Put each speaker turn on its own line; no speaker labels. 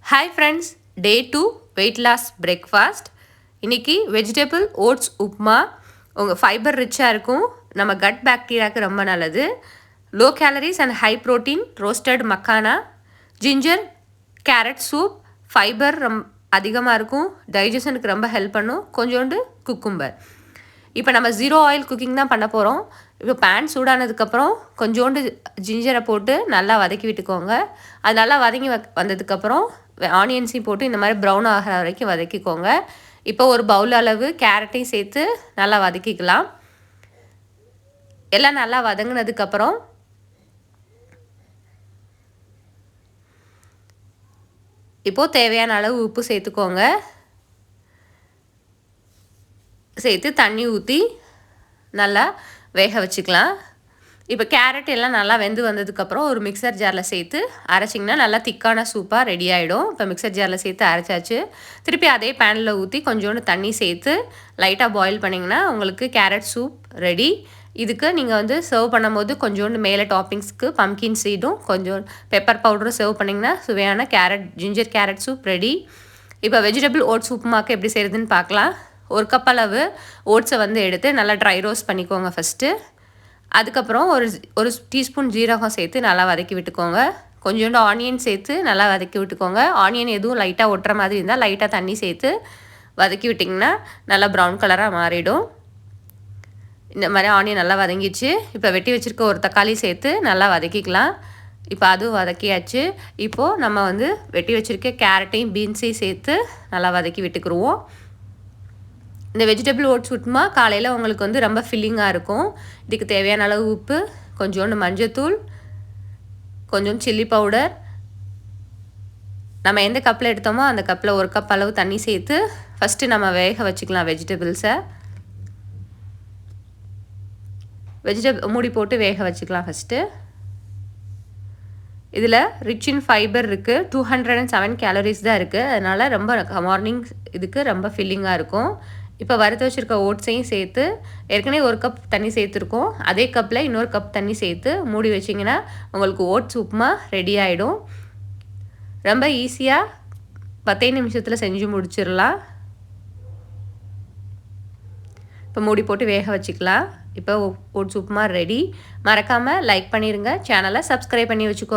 Hi friends, day 2 weight loss breakfast. இன்னைக்கு vegetable oats upma உங்க fibre ரிச்சா இருக்கும். நம்ம gut bacteriaக்கு ரொம்ப நல்லது. Low calories and high protein roasted makana, ginger carrot soup, fibre அதிகமா இருக்கும். டைஜஷனுக்கு ரொம்ப ஹெல்ப் பண்ணும். கொஞ்சோண்டு குக்கும்பர். இப்போ நம்ம 0 ஆயில் குக்கிங் தான் பண்ண போறோம். இப்போ pan சூடானதுக்கு அப்புறம் கொஞ்சோண்டு ஜிஞ்சரை போட்டு நல்லா வதக்கி விட்டுக்கோங்க. அது நல்லா வதங்கி வந்ததுக்கு அப்புறம் ஆனியன்ஸையும் போட்டு இந்த மாதிரி ப்ரௌன் ஆகிற வரைக்கும் வதக்கிக்கோங்க. இப்போ ஒரு பவுல் அளவு கேரட்டையும் சேர்த்து நல்லா வதக்கிக்கலாம். எல்லாம் நல்லா வதங்கினதுக்கப்புறம் இப்போது தேவையான அளவு உப்பு சேர்த்துக்கோங்க. சேர்த்து தண்ணி ஊற்றி நல்லா வேக வச்சுக்கலாம். இப்போ கேரட் எல்லாம் நல்லா வெந்து வந்ததுக்கப்புறம் ஒரு மிக்சர் ஜாரில் சேர்த்து அரைச்சிங்கன்னா நல்லா திக்கான சூப்பாக ரெடி ஆகிடும். இப்போ மிக்சர் ஜாரில் சேர்த்து அரைச்சாச்சு. திருப்பி அதே பேனில் ஊற்றி கொஞ்சோண்டு தண்ணி சேர்த்து லைட்டாக பாயில் பண்ணிங்கன்னா உங்களுக்கு கேரட் சூப் ரெடி. இதுக்கு நீங்கள் சர்வ் பண்ணும்போது கொஞ்சோண்டு மேலே டாப்பிங்ஸ்க்கு பம்கின் சீடும் கொஞ்சம் பெப்பர் பவுடரும் சர்வ் பண்ணிங்கன்னா சுவையான ஜிஞ்சர் கேரட் சூப் ரெடி. இப்போ வெஜிடபிள் ஓட்ஸ் உப்புமாக்கு எப்படி செய்கிறதுன்னு பார்க்கலாம். ஒரு கப் அளவு ஓட்ஸை எடுத்து நல்லா ட்ரை ரோஸ்ட் பண்ணிக்கோங்க ஃபஸ்ட்டு. அதுக்கப்புறம் ஒரு டீஸ்பூன் ஜீரகம் சேர்த்து நல்லா வதக்கி விட்டுக்கோங்க. கொஞ்சோண்டு ஆனியன் சேர்த்து நல்லா வதக்கி விட்டுக்கோங்க. ஆனியன் எதுவும் லைட்டாக ஒட்டுற மாதிரி இருந்தால் லைட்டாக தண்ணி சேர்த்து வதக்கி விட்டிங்கன்னா நல்லா ப்ரௌன் கலராக மாறிடும். இந்த மாதிரி ஆனியன் நல்லா வதங்கிடுச்சு. இப்போ வெட்டி வச்சுருக்க ஒரு தக்காளி சேர்த்து நல்லா வதக்கிக்கலாம். இப்போ அதுவும் வதக்கியாச்சு. இப்போது நம்ம வெட்டி வச்சுருக்க கேரட்டையும் பீன்ஸையும் சேர்த்து நல்லா வதக்கி விட்டுக்குருவோம். இந்த வெஜிடபிள் ஓட்ஸ் உப்புமா காலையில் உங்களுக்கு ரொம்ப ஃபில்லிங்காக இருக்கும். இதுக்கு தேவையான அளவு உப்பு, கொஞ்சோண்டு மஞ்சத்தூள், கொஞ்சம் சில்லி பவுடர், நம்ம எந்த கப்பில் எடுத்தோமோ அந்த கப்பில் ஒரு கப் அளவு தண்ணி சேர்த்து ஃபஸ்ட்டு நம்ம வேக வச்சுக்கலாம். வெஜிடபிள் மூடி போட்டு வேக வச்சுக்கலாம் ஃபஸ்ட்டு. இதில் ரிச் இன் ஃபைபர் இருக்குது. 207 கேலரிஸ் தான் இருக்குது. அதனால் ரொம்ப மார்னிங் இதுக்கு ரொம்ப ஃபில்லிங்காக இருக்கும். இப்போ வறுத்து வச்சுருக்க ஓட்ஸையும் சேர்த்து ஏற்கனவே ஒரு கப் தண்ணி சேர்த்துருக்கோம். அதே கப்பில் இன்னொரு கப் தண்ணி சேர்த்து மூடி வச்சிங்கன்னா உங்களுக்கு ஓட்ஸ் உப்புமா ரெடி ஆகிடும். ரொம்ப ஈஸியாக 10 நிமிஷத்தில் செஞ்சு முடிச்சிடலாம். இப்போ மூடி போட்டு வேக வச்சுக்கலாம். இப்போ ஓட்ஸ் உப்புமா ரெடி. மறக்காமல் லைக் பண்ணிடுங்க. சேனலை சப்ஸ்கிரைப் பண்ணி வச்சுக்கோ.